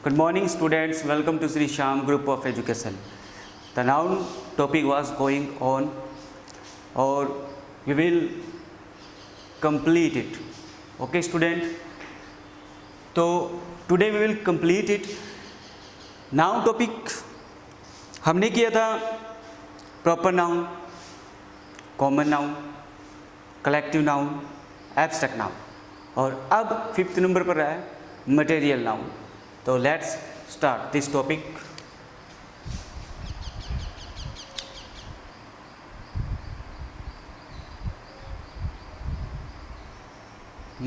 Good morning students, welcome to Sri Sham Group of Education. The noun topic was going on or we will complete it. Okay student, so today we will complete it. Noun topic हमने किया था proper noun, common noun, collective noun, abstract noun और अब 5th number पर है material noun. तो let's start this topic.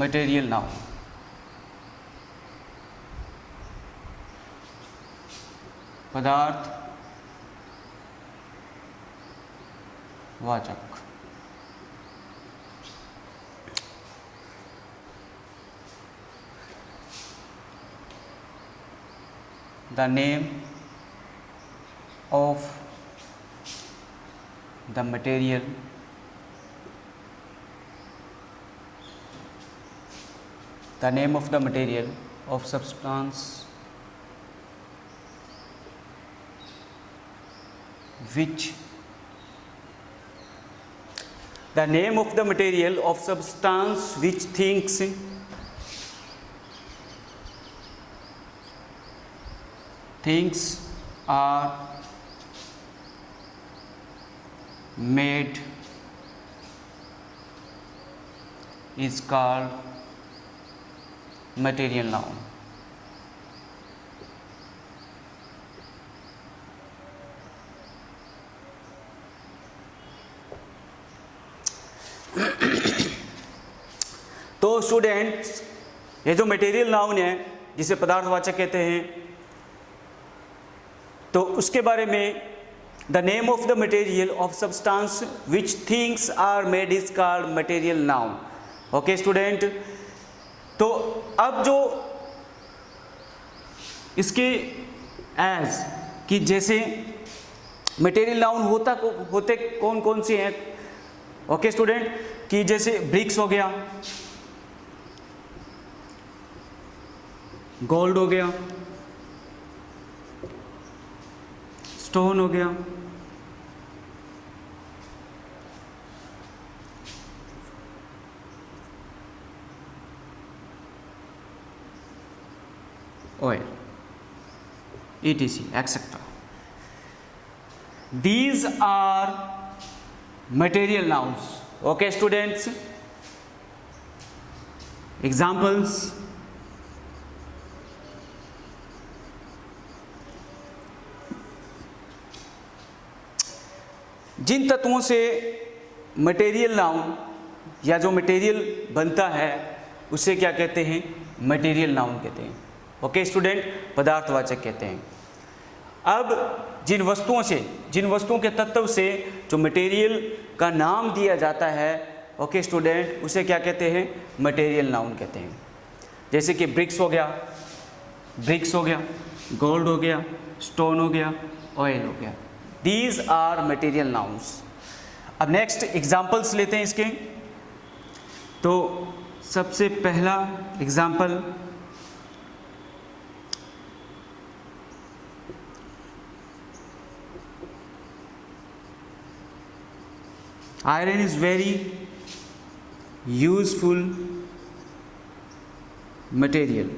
Material noun. पदार्थ वाचक. The name of the material of substance which the name of the material of substance which things are made is called material noun. तो students, ये जो material noun है जिसे पदार्थवाचक कहते हैं, तो उसके बारे में the name of the material of substance which things are made is called material noun. Okay student, तो अब जो इसके एज कि जैसे मटेरियल नाउन होते कौन कौन से हैं. ओके स्टूडेंट, कि जैसे ब्रिक्स हो गया, गोल्ड हो गया, स्टोन हो गया, oil, etc. etc. These are material nouns. Okay students, examples. जिन तत्वों से मटेरियल नाउन या जो मटेरियल बनता है उसे क्या कहते हैं? मटेरियल नाउन कहते हैं. ओके स्टूडेंट, पदार्थवाचक कहते हैं. अब जिन वस्तुओं के तत्व से जो मटेरियल का नाम दिया जाता है, ओके स्टूडेंट, उसे क्या कहते हैं? मटेरियल नाउन कहते हैं. जैसे कि ब्रिक्स हो गया, गोल्ड हो गया, स्टोन हो गया, ऑयल हो गया. These are material nouns. अब नेक्स्ट एग्जाम्पल्स लेते हैं इसके. तो सबसे पहला example, iron is very useful material.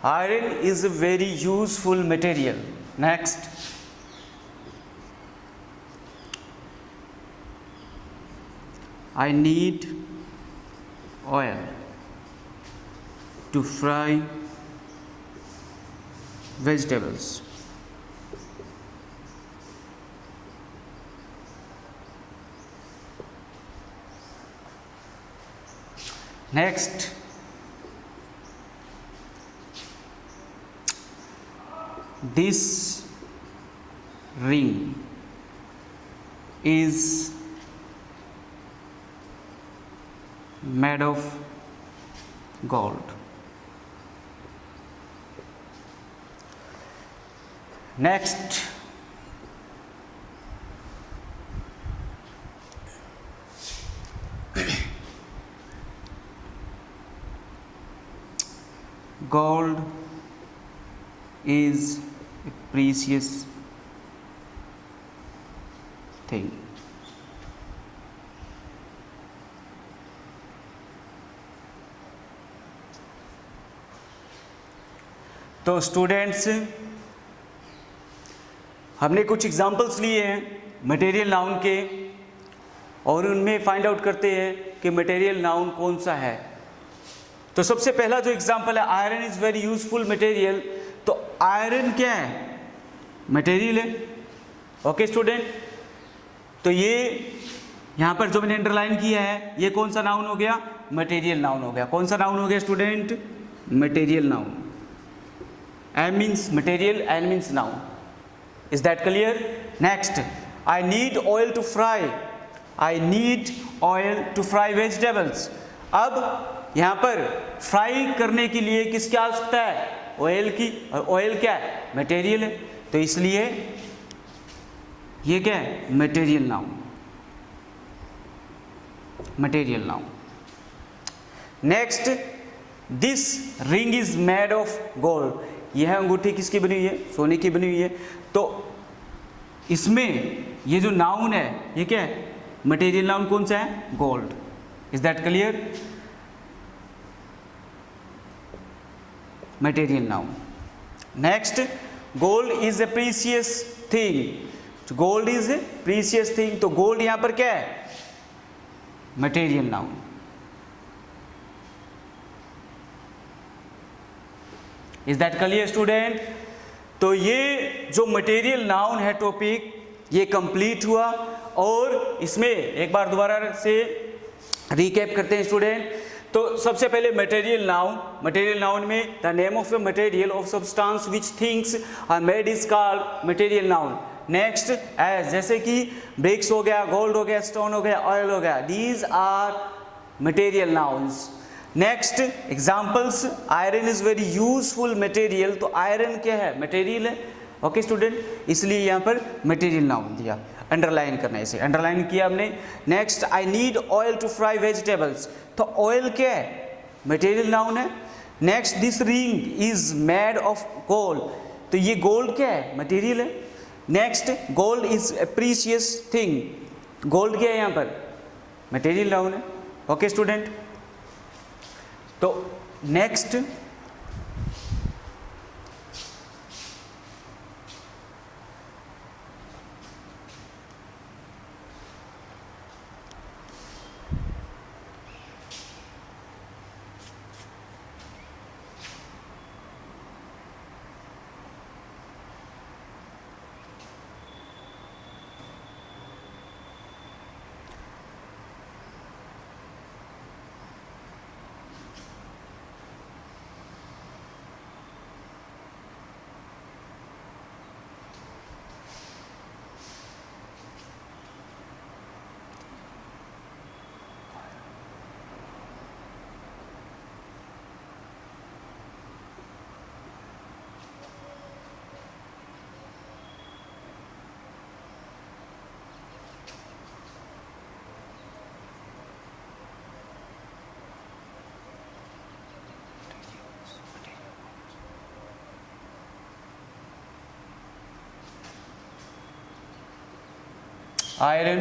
Iron is a very useful material. Next, I need oil to fry vegetables. Next, this ring is made of gold. Next, gold is a precious thing. तो students, हमने कुछ examples लिए हैं material noun के और उनमें find out करते हैं कि मटेरियल नाउन कौन सा है। तो सबसे पहला जो एग्जांपल है, iron is very useful material. तो आयरन क्या है? मटेरियल है। ओके स्टूडेंट, तो ये यहाँ पर जो मैंने अंडरलाइन किया है ये कौन सा नाउन हो गया? मटेरियल नाउन हो गया। कौन सा नाउन हो गया student? Material noun. M means material, N means noun. Is that clear? Next, I need oil to fry. I need oil to fry vegetables. अब यहाँ पर फ्राई करने के लिए किसकी आवश्यकता है? ऑयल की। और ऑयल क्या है? मटेरियल है। तो इसलिए ये क्या है? Material noun. Material noun. Next, this ring is made of gold. यह अंगूठी किसकी बनी हुई है? सोने की बनी हुई है। तो इसमें ये जो नाउन है ये क्या है? मटेरियल नाउन कौन सा है? Gold. Is that clear? Material noun. Next, gold is a precious thing. Gold is a precious thing. तो गोल्ड यहां पर क्या है? Material noun. Is that clear student? तो ये जो मटेरियल नाउन है टॉपिक, ये कंप्लीट हुआ। और इसमें एक बार दोबारा से रिकैप करते हैं स्टूडेंट। तो सबसे पहले मटेरियल नाउन। मटेरियल नाउन में the name of the material of substance which things are made is called material noun. Next, as जैसे कि ब्रिक्स हो गया, गोल्ड हो गया, स्टोन हो गया, ऑयल हो गया, these are material nouns. Next examples, iron is very useful material. तो आयरन क्या है? मटेरियल है। ओके स्टूडेंट, इसलिए यहाँ पर मटेरियल नाउन दिया। अंडरलाइन करना है, इसे अंडरलाइन किया हमने। Next, I need oil to fry vegetables. तो ऑयल क्या है? मटेरियल नाउन है। Next, this ring is made of gold. तो ये गोल्ड क्या है? मटेरियल है। Next, gold is a precious thing. Gold क्या है यहाँ पर? मटेरियल नाउन है। ओके स्टूडेंट, तो next iron,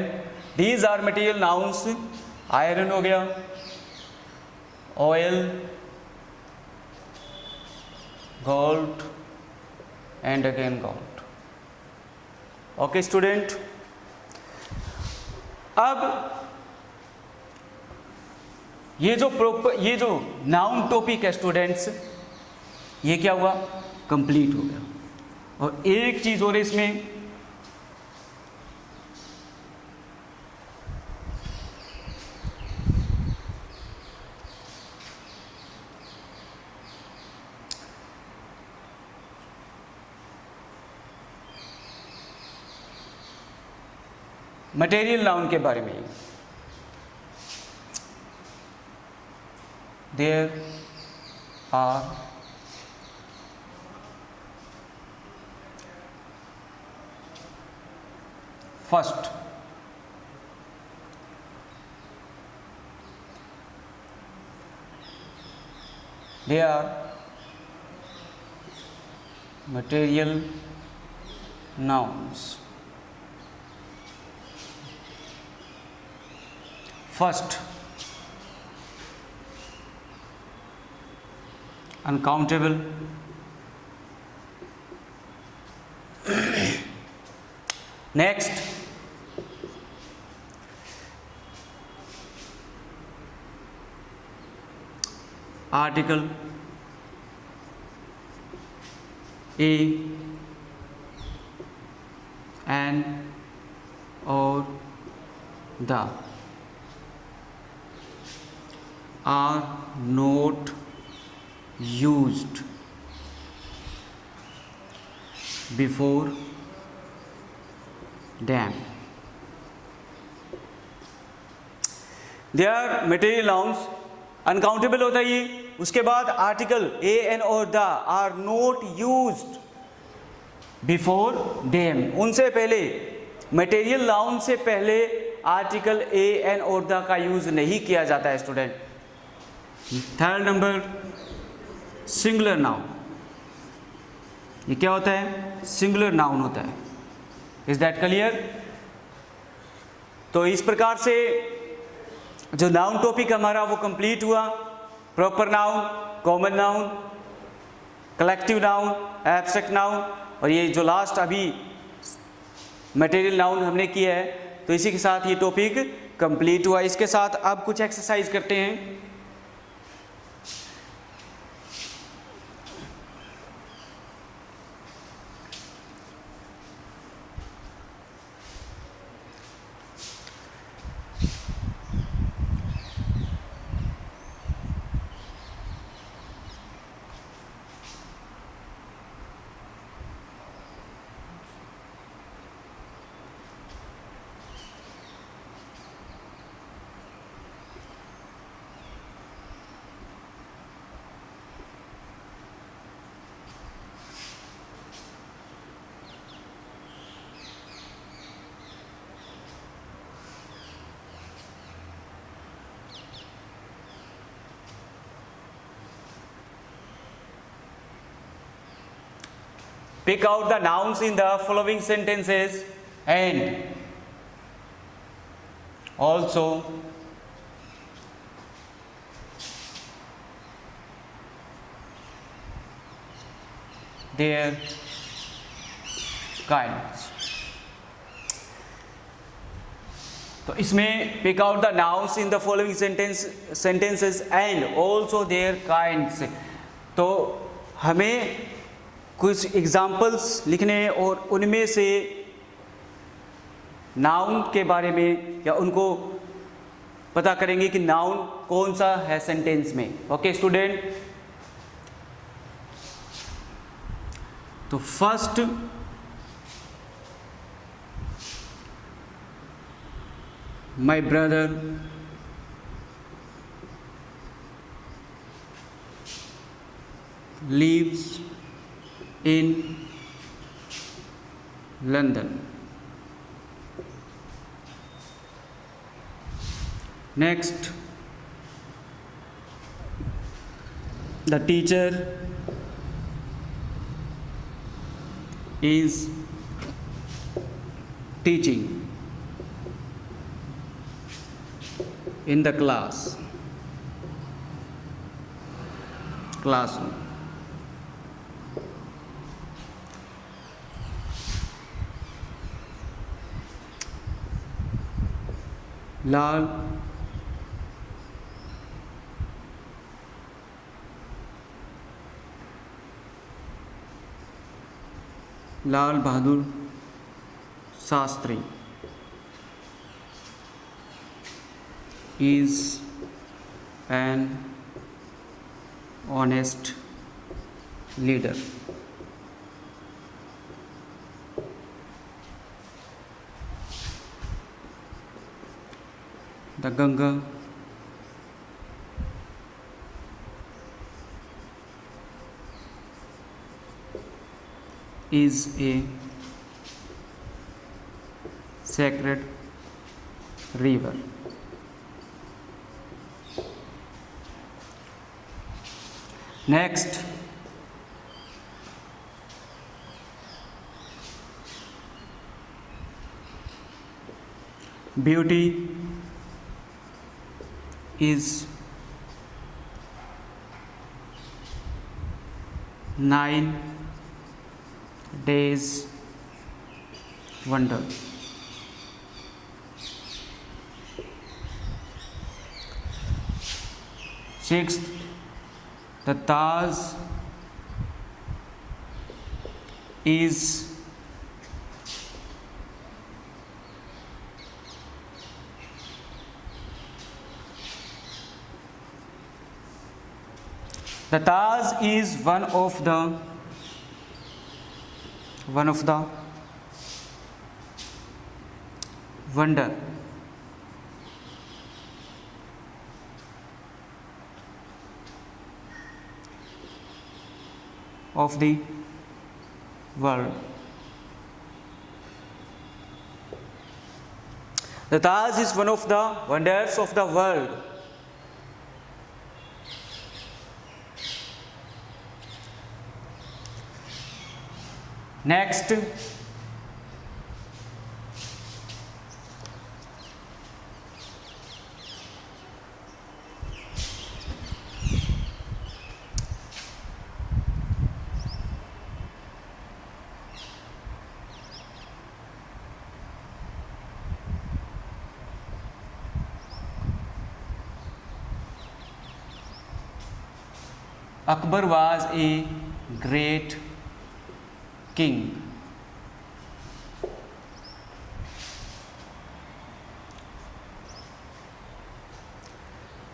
these are material nouns. Iron हो गया, oil, gold and again gold. Okay student, अब ये जो नाउन टॉपिक है स्टूडेंट्स, ये क्या हुआ? कंप्लीट हो गया। और एक चीज और इसमें, मटेरियल नाउन के बारे में, there are first there are material nouns. First, uncountable. Next, article a, an, or the are not used before them. They are material nouns. Uncountable होता है ये. उसके बाद आर्टिकल ए एन और the are not used before them. उनसे पहले, material noun से पहले आर्टिकल ए एन और द का यूज नहीं किया जाता है student. Third number, singular noun. ये क्या होता है? सिंगुलर नाउन होता है. Is that clear? तो इस प्रकार से जो नाउन टॉपिक हमारा वो कंप्लीट हुआ. Proper noun, common noun, collective noun, abstract noun, और ये जो लास्ट अभी मटेरियल नाउन हमने किया है. तो इसी के साथ ये टॉपिक कंप्लीट हुआ. इसके साथ अब कुछ एक्सरसाइज करते हैं. Pick out the nouns in the following sentences and also their kinds. तो इसमें pick out the nouns in the following sentences and also their kinds. तो हमें कुछ एग्जाम्पल्स लिखने हैं और उनमें से नाउन के बारे में या उनको पता करेंगे कि नाउन कौन सा है सेंटेंस में. ओके स्टूडेंट, तो first my brother lives in London. Next, the teacher is teaching in the classroom. Lal Bahadur Shastri is an honest leader. The Ganga is a sacred river. Next, beauty is 9 days wonder. Sixth, the Taj is one of the wonder of the world. The Taj is one of the wonders of the world. Next, Akbar was a great king.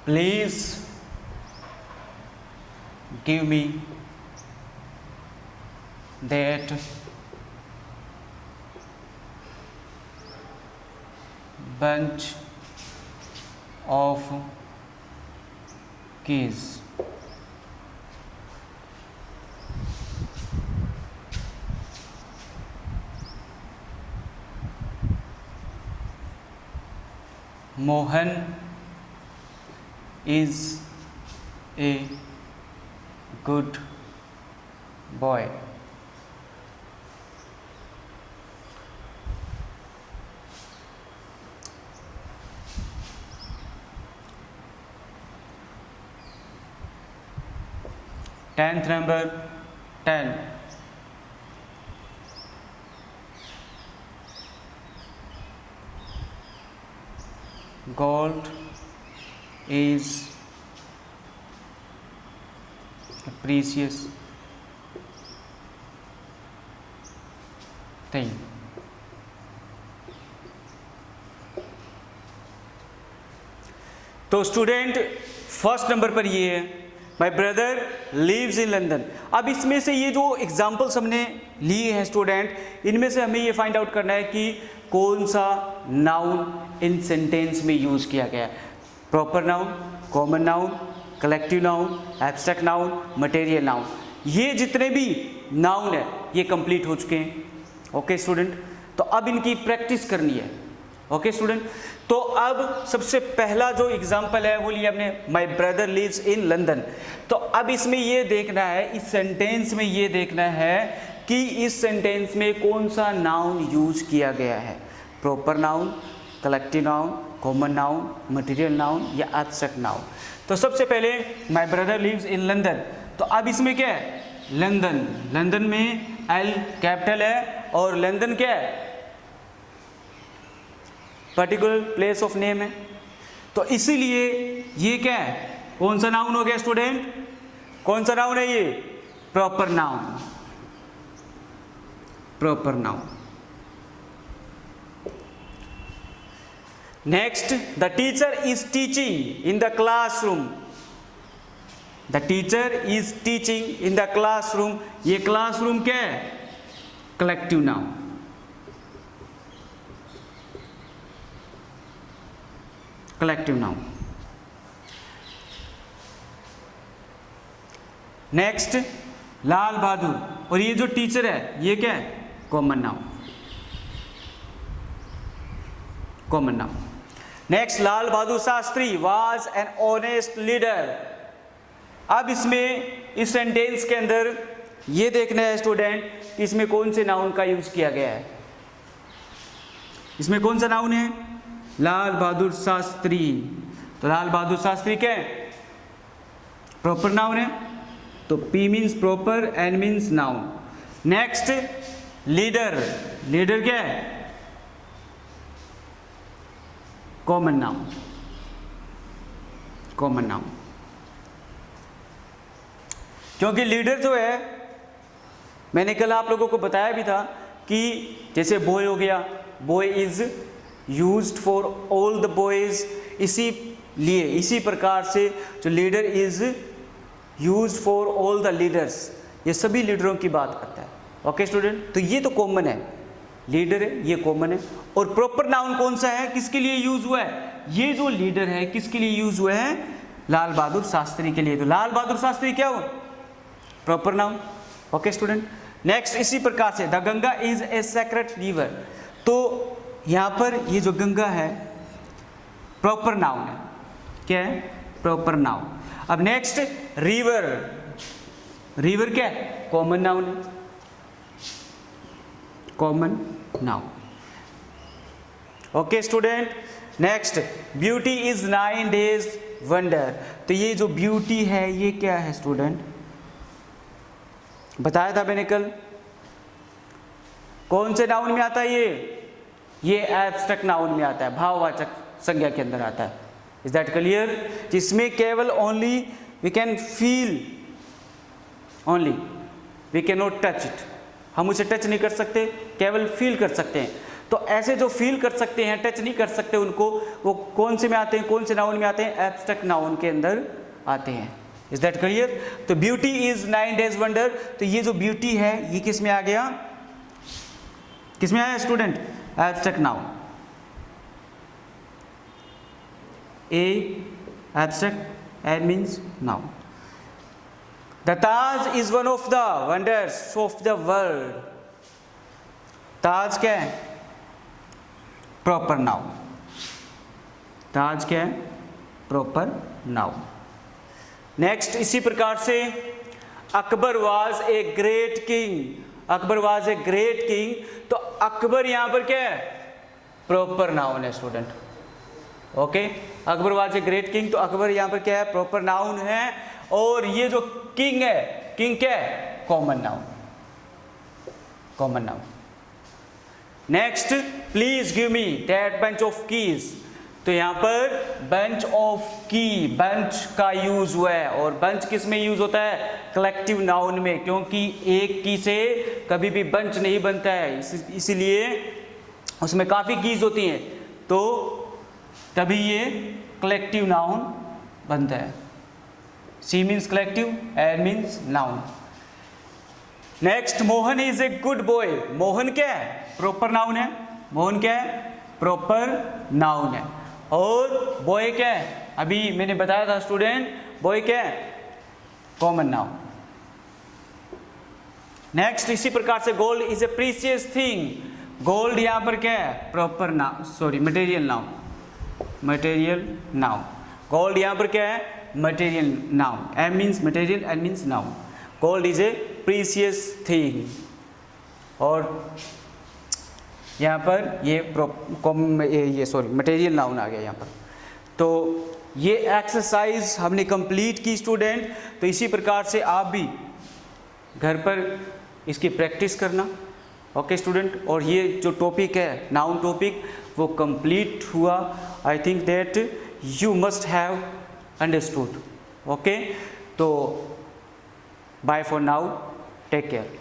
Please give me that bunch of keys. Mohan is a good boy. Tenth number 10. Gold is a precious thing. तो student first number पर ये है, my brother lives in London. अब इसमें से ये जो examples हमने लिए हैं स्टूडेंट, इनमें से हमें ये फाइंड आउट करना है कि कौन सा नाउन इन सेंटेंस में यूज़ किया गया है। Proper noun, common noun, collective noun, abstract noun, material noun, ये जितने भी नाउन है ये कंप्लीट हो चुके हैं। ओके स्टूडेंट, तो अब इनकी प्रैक्टिस करनी है। ओके स्टूडेंट, तो अब सबसे पहला जो एग्जाम्पल है वो लिया हमने, my brother lives in London. तो अब इसमें ये देखना है, इस सेंटेंस में ये देखना है कि इस सेंटेंस में कौन सा नाउन यूज किया गया है। Proper noun, collective noun, common noun, material noun या एब्स्ट्रैक्ट नाउन। तो सबसे पहले my brother lives in London, तो अब इसमें क्या है, लंदन, लंदन में एल कैपिटल है और लंदन क्या है, पर्टिकुलर प्लेस ऑफ नेम है। तो इसीलिए ये क्या है, कौन सा नाउन हो गया स्टूडेंट, कौन सा नाउन है ये, proper noun, proper noun. Next, the teacher is teaching in the classroom, the teacher is teaching in the classroom, ये क्लासरूम क्या है, collective noun, collective noun. Next, Lal Bahadur, और ये जो टीचर है ये क्या है, common noun, common noun. Next, Lal Bahadur Shastri was an honest leader. अब इसमें इस सेंटेंस के अंदर ये देखना है स्टूडेंट कि इसमें कौन से नाउन का यूज किया गया है। इसमें कौन सा नाउन है, लाल बहादुर शास्त्री। तो लाल बहादुर शास्त्री क्या है? प्रॉपर नाउन है, तो P means proper, N means noun. Next leader, leader क्या है? Common noun, common noun. क्योंकि लीडर जो है, मैंने कल आप लोगों को बताया भी था कि जैसे बॉय हो गया, boy is used for all the boys, इसीलिए इसी प्रकार से जो leader is used for all the leaders, ये सभी लीडरों की बात करता है। ओके स्टूडेंट, तो ये तो कॉमन है, लीडर है, ये कॉमन है। और प्रॉपर नाउन कौन सा है, किसके लिए यूज हुआ है? ये जो लीडर है किसके लिए यूज हुआ है? लाल बहादुर शास्त्री के लिए। तो लाल बहादुर शास्त्री क्या हुआ? Proper noun. Okay student, next इसी प्रकार से the Ganga is a sacred river. तो यहाँ पर ये जो गंगा है प्रॉपर नाउन है, क्या है? Proper noun. अब नेक्स्ट रिवर, रिवर क्या है? कॉमन नाउन है, common noun. Okay student, next beauty is 9 days wonder. तो ये जो ब्यूटी है ये क्या है स्टूडेंट? बताया था मैंने कल, कौन से नाउन में आता है ये एब्स्ट्रैक्ट नाउन में आता है, भाववाचक संज्ञा के अंदर आता है। Is that clear? जिसमें केवल only we can feel, only we can not touch it, हम उसे टच नहीं कर सकते, केवल फील कर सकते हैं। तो ऐसे जो फील कर सकते हैं, टच नहीं कर सकते, उनको वो कौन से में आते हैं, कौन से नाउन में आते हैं? एब्स्ट्रैक्ट नाउन के अंदर आते हैं। Is that clear? तो ब्यूटी इज 9 days वंडर, तो ये जो ब्यूटी है ये किस में आ गया? किस में आया student? Abstract noun. A abstract, an means noun. The Taj is one of the wonders of the world. Taj क्या है? Proper noun. ताज क्या है? Proper noun. नेक्स्ट इसी प्रकार से Akbar was a great king, Akbar was a great king. तो अकबर यहां पर क्या है? प्रॉपर नाउन है student. Okay, Akbar was a great king, तो अकबर यहां पर क्या है? प्रॉपर नाउन है। और ये जो किंग है, किंग क्या है? Common noun, common noun. Next please give me that bunch of keys. तो यहाँ पर बंच ऑफ की, बंच का यूज हुआ है, और बंच किस में यूज होता है? कलेक्टिव नाउन में, क्योंकि एक की से कभी भी बंच नहीं बनता है, इसीलिए उसमें काफ़ी कीज होती हैं, तो तभी ये कलेक्टिव नाउन बनता है। C means collective, N means noun. Next Mohan is a good boy. Mohan क्या है? प्रॉपर नाउन है। मोहन क्या है? प्रॉपर नाउन है। और बॉय क्या है? अभी मैंने बताया था स्टूडेंट, बॉय क्या है? Common noun. नेक्स्ट इसी प्रकार से gold is a precious thing. Gold यहां पर क्या है? Proper noun, sorry material noun, material noun. Gold यहां पर क्या है? Material noun. M means material, N means noun. Gold is a precious thing. और यहाँ पर ये सॉरी मटेरियल नाउन आ गया यहाँ पर। तो ये एक्सरसाइज हमने कंप्लीट की स्टूडेंट। तो इसी प्रकार से आप भी घर पर इसकी प्रैक्टिस करना। ओके स्टूडेंट, और ये जो टॉपिक है नाउन टॉपिक वो कंप्लीट हुआ। I think that you must have understood. Okay, तो bye for now, take care.